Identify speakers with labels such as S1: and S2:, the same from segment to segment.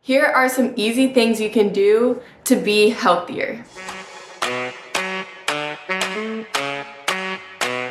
S1: Here are some easy things you can do to be healthier.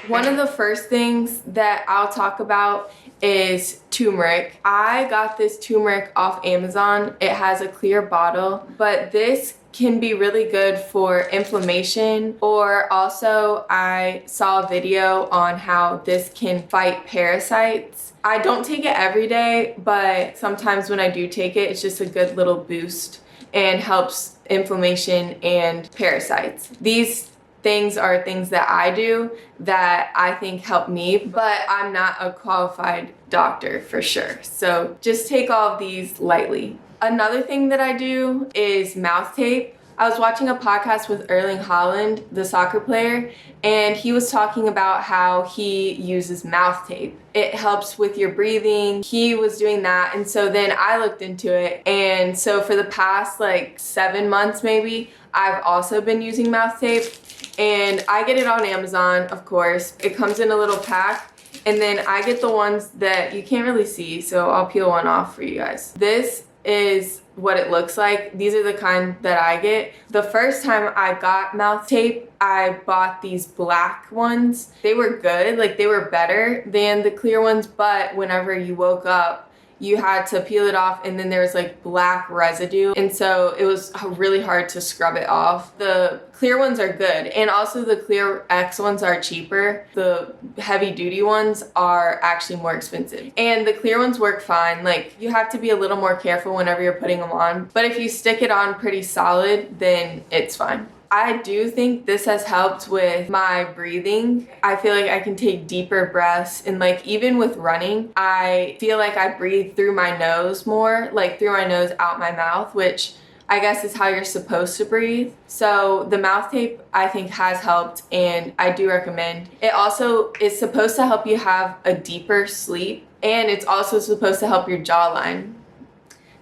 S1: One of the first things that I'll talk about is turmeric. I got this turmeric off Amazon. It has a clear bottle, but this can be really good for inflammation, or also I saw a video on how this can fight parasites. I don't take it every day, but sometimes when I do take it, it's just a good little boost and helps inflammation and parasites. These things are things that I do that I think help me, but I'm not a qualified doctor for sure. So just take all of these lightly. Another thing that I do is Mouthtape. I was watching a podcast with Erling Haaland, the soccer player, and he was talking about how he uses Mouthtape. It helps with your breathing. He was doing that, and so then I looked into it, and so for the past like 7 months maybe, I've also been using Mouthtape, and I get it on Amazon, of course. It comes in a little pack, and then I get the ones that you can't really see, so I'll peel one off for you guys. This is what it looks like. These are the kind that I get. The first time I got Mouthtape, I bought these black ones. They were good, like they were better than the clear ones, but whenever you woke up, you had to peel it off, and then there was like black residue, and so it was really hard to scrub it off. The clear ones are good, and also the clear X ones are cheaper. The heavy duty ones are actually more expensive, and the clear ones work fine. Like, you have to be a little more careful whenever you're putting them on, but if you stick it on pretty solid, then it's fine. I do think this has helped with my breathing. I feel like I can take deeper breaths, and like even with running, I feel like I breathe through my nose more, like through my nose, out my mouth, which I guess is how you're supposed to breathe. So the Mouthtape I think has helped, and I do recommend. It also is supposed to help you have a deeper sleep, and it's also supposed to help your jawline.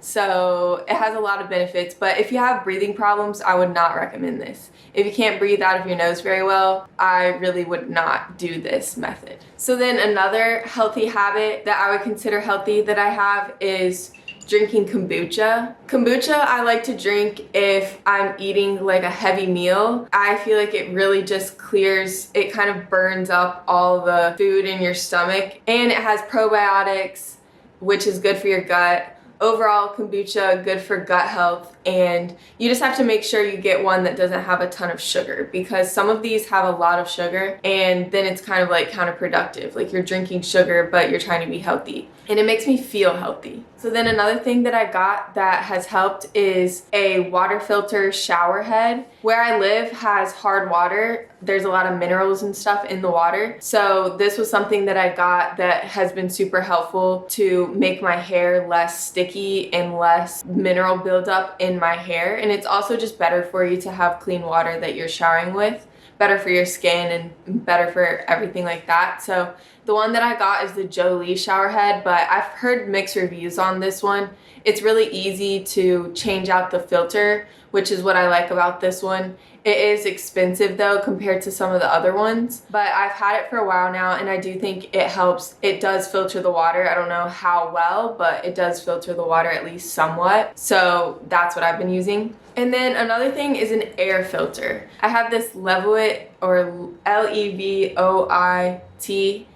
S1: So it has a lot of benefits, but if you have breathing problems, I would not recommend this. If you can't breathe out of your nose very well, I really would not do this method. So then another healthy habit that I would consider healthy that I have is drinking kombucha. Kombucha I like to drink if I'm eating like a heavy meal. I feel like it really just clears, it kind of burns up all the food in your stomach, and it has probiotics, which is good for your gut. Overall, kombucha, good for gut health, and you just have to make sure you get one that doesn't have a ton of sugar, because some of these have a lot of sugar, and then it's kind of like counterproductive. Like, you're drinking sugar, but you're trying to be healthy, and it makes me feel healthy. So then another thing that I got that has helped is a water filter shower head. Where I live has hard water. There's a lot of minerals and stuff in the water. So this was something that I got that has been super helpful to make my hair less sticky and less mineral buildup in my hair. And it's also just better for you to have clean water that you're showering with. Better for your skin and better for everything like that. So the one that I got is the Jolie shower head, but I've heard mixed reviews on this one. It's really easy to change out the filter, which is what I like about this one. It is expensive though compared to some of the other ones, but I've had it for a while now, and I do think it helps. It does filter the water. I don't know how well, but it does filter the water at least somewhat. So that's what I've been using. And then another thing is an air filter. I have this Lenoit, or Levoit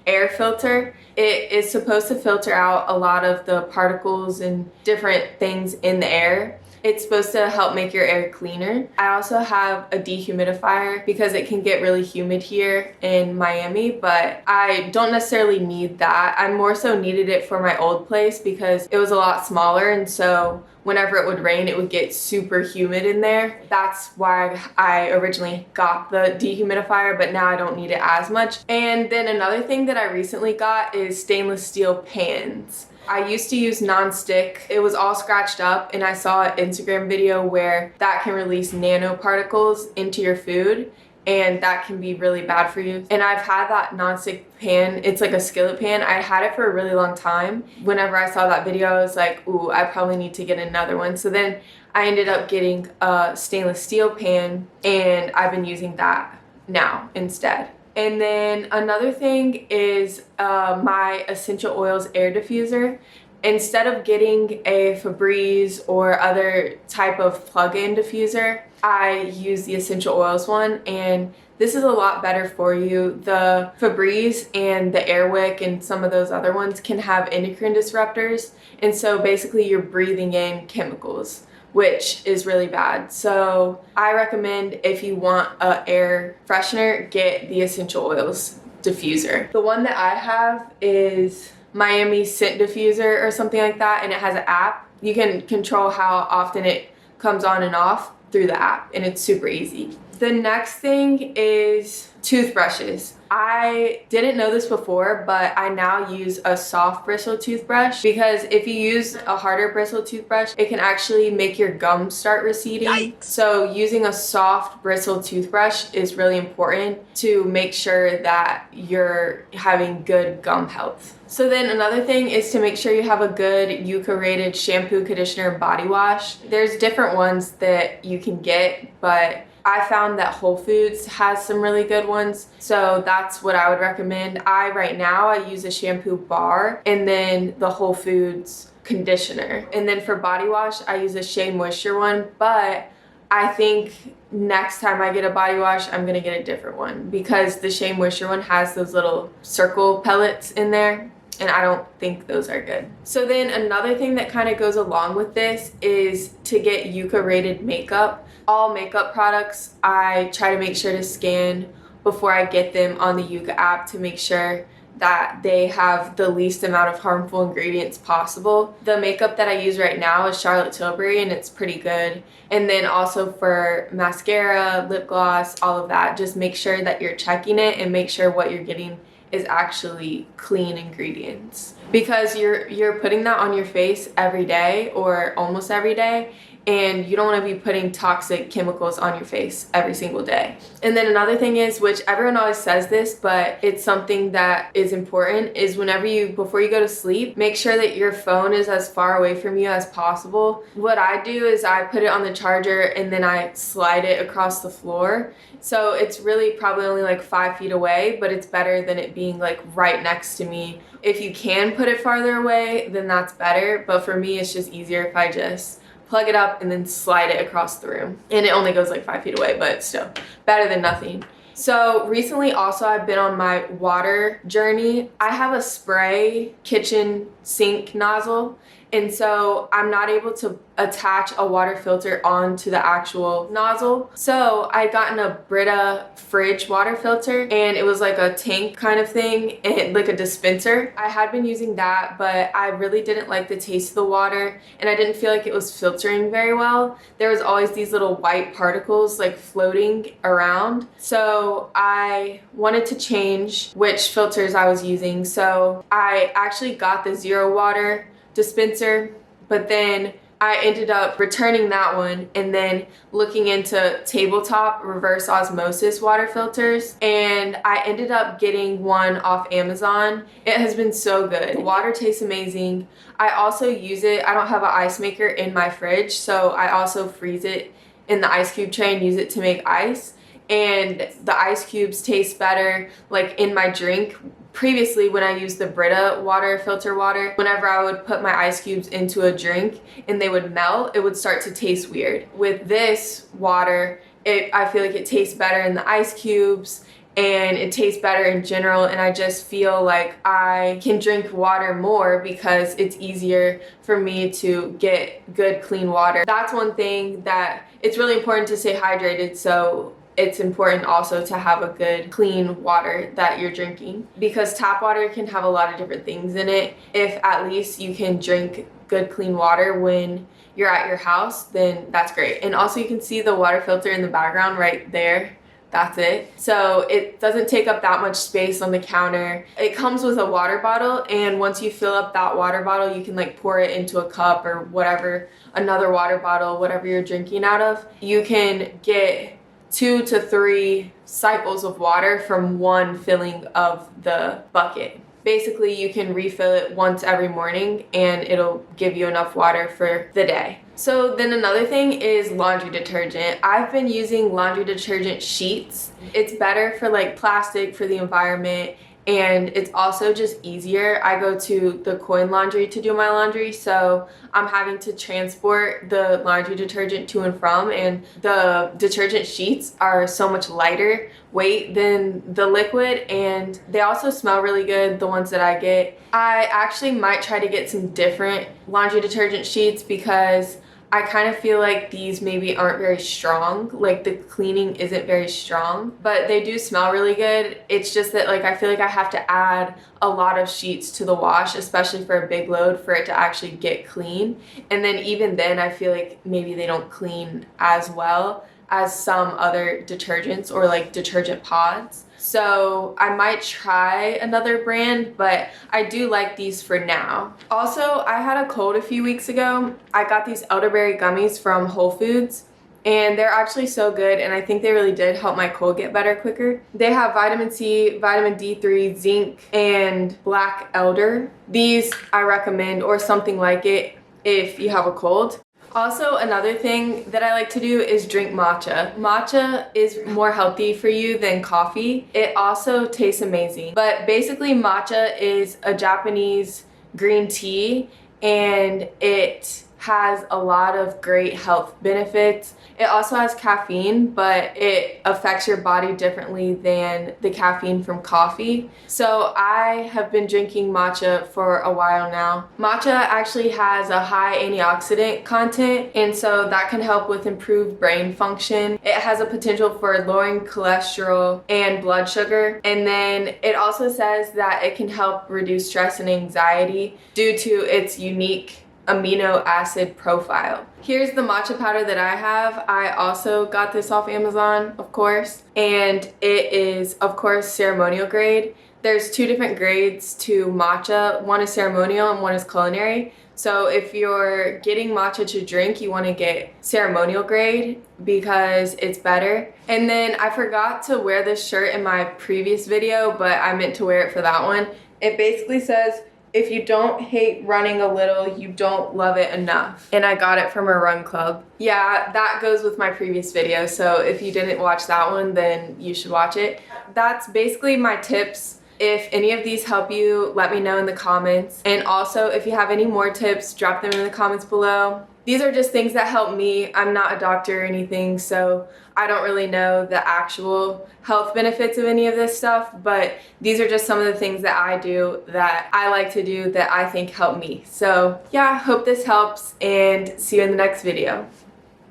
S1: air filter. It is supposed to filter out a lot of the particles and different things in the air. It's supposed to help make your air cleaner. I also have a dehumidifier because it can get really humid here in Miami, but I don't necessarily need that. I more so needed it for my old place because it was a lot smaller, and so whenever it would rain, it would get super humid in there. That's why I originally got the dehumidifier, but now I don't need it as much. And then another thing that I recently got is stainless steel pans. I used to use non-stick. It was all scratched up, and I saw an Instagram video where that can release nanoparticles into your food, and that can be really bad for you. And I've had that non-stick pan. It's like a skillet pan. I had it for a really long time. Whenever I saw that video, I was like, ooh, I probably need to get another one. So then I ended up getting a stainless steel pan, and I've been using that now instead. And then another thing is my essential oils air diffuser. instead of getting a Febreze or other type of plug-in diffuser, I use the essential oils one, and this is a lot better for you. The Febreze and the Airwick and some of those other ones can have endocrine disruptors, and so basically you're breathing in chemicals, which is really bad. So I recommend, if you want an air freshener, get the essential oils diffuser. The one that I have is Miami Scent Diffuser or something like that, and it has an app. You can control how often it comes on and off through the app, and it's super easy. The next thing is toothbrushes. I didn't know this before, but I now use a soft bristle toothbrush, because if you use a harder bristle toothbrush, it can actually make your gums start receding. Yikes. So using a soft bristle toothbrush is really important to make sure that you're having good gum health. So then another thing is to make sure you have a good Yucca-rated shampoo, conditioner, body wash. There's different ones that you can get, but I found that Whole Foods has some really good ones, so that's what I would recommend. Right now I use a shampoo bar and then the Whole Foods conditioner. And then for body wash, I use a Shea Moisture one, but I think next time I get a body wash, I'm gonna get a different one, because the Shea Moisture one has those little circle pellets in there, and I don't think those are good. So then another thing that kind of goes along with this is to get Yucca rated makeup. All makeup products, I try to make sure to scan before I get them on the Yucca app to make sure that they have the least amount of harmful ingredients possible. The makeup that I use right now is Charlotte Tilbury, and it's pretty good. And then also for mascara, lip gloss, all of that, just make sure that you're checking it and make sure what you're getting is actually clean ingredients, because you're putting that on your face every day or almost every day, and you don't want to be putting toxic chemicals on your face every single day. And then another thing is, which everyone always says this, but it's something that is important, is before you go to sleep, make sure that your phone is as far away from you as possible. What I do is I put it on the charger and then I slide it across the floor. So it's really probably only like 5 feet away, but it's better than it being like right next to me. If you can put it farther away, then that's better. But for me, it's just easier if I just plug it up and then slide it across the room. And it only goes like 5 feet away, but still better than nothing. So recently also I've been on my water journey. I have a spray kitchen sink nozzle, and so I'm not able to attach a water filter onto the actual nozzle. So I gotten a Brita fridge water filter, and it was like a tank kind of thing, and like a dispenser. I had been using that, but I really didn't like the taste of the water, and I didn't feel like it was filtering very well. There was always these little white particles like floating around. So I wanted to change which filters I was using. So I actually got the zero water dispenser, but then I ended up returning that one and then looking into tabletop reverse osmosis water filters, and I ended up getting one off Amazon. It has been so good. Water tastes amazing. I also use it, I don't have an ice maker in my fridge, so I also freeze it in the ice cube tray and use it to make ice, and the ice cubes taste better like in my drink. Previously, when I used the Brita water filter water, whenever I would put my ice cubes into a drink and they would melt, it would start to taste weird. With this water, I feel like it tastes better in the ice cubes, and it tastes better in general, and I just feel like I can drink water more because it's easier for me to get good clean water. That's one thing that it's really important to stay hydrated, so it's important also to have a good clean water that you're drinking, because tap water can have a lot of different things in it. If at least you can drink good clean water when you're at your house, then that's great. And also you can see the water filter in the background right there. That's it. So it doesn't take up that much space on the counter. It comes with a water bottle, and once you fill up that water bottle, you can like pour it into a cup or whatever, another water bottle, whatever you're drinking out of. You can get 2 to 3 cycles of water from one filling of the bucket. Basically, you can refill it once every morning and it'll give you enough water for the day. So then another thing is laundry detergent. I've been using laundry detergent sheets. It's better for like plastic, for the environment, and it's also just easier. I go to the coin laundry to do my laundry, so I'm having to transport the laundry detergent to and from, and the detergent sheets are so much lighter weight than the liquid, and they also smell really good, the ones that I get. I actually might try to get some different laundry detergent sheets because I kind of feel like these maybe aren't very strong, like the cleaning isn't very strong, but they do smell really good. It's just that like I feel like I have to add a lot of sheets to the wash, especially for a big load, for it to actually get clean. And then even then I feel like maybe they don't clean as well as some other detergents or like detergent pods. So I might try another brand, but I do like these for now. Also, I had a cold a few weeks ago. I got these elderberry gummies from Whole Foods, and they're actually so good, and I think they really did help my cold get better quicker. They have vitamin C, vitamin D3, zinc, and black elder. These I recommend, or something like it, if you have a cold. Also, another thing that I like to do is drink matcha. Matcha is more healthy for you than coffee. It also tastes amazing. But basically, matcha is a Japanese green tea, and it has a lot of great health benefits. It also has caffeine, but it affects your body differently than the caffeine from coffee. So I have been drinking matcha for a while now. Matcha actually has a high antioxidant content, and so that can help with improved brain function. It has a potential for lowering cholesterol and blood sugar. And then it also says that it can help reduce stress and anxiety due to its unique amino acid profile. Here's the matcha powder that I have. I also got this off Amazon, of course, and it is, of course, ceremonial grade. There's two different grades to matcha. One is ceremonial and one is culinary. So if you're getting matcha to drink, you want to get ceremonial grade because it's better. And then I forgot to wear this shirt in my previous video, but I meant to wear it for that one. It basically says, if you don't hate running a little, you don't love it enough. And I got it from a run club. Yeah, that goes with my previous video, so if you didn't watch that one, then you should watch it. That's basically my tips. If any of these help you, let me know in the comments. And also, if you have any more tips, drop them in the comments below. These are just things that help me. I'm not a doctor or anything, so I don't really know the actual health benefits of any of this stuff, but these are just some of the things that I do, that I like to do, that I think help me. So yeah, hope this helps, and see you in the next video.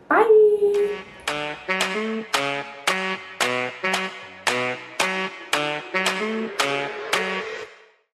S1: Bye!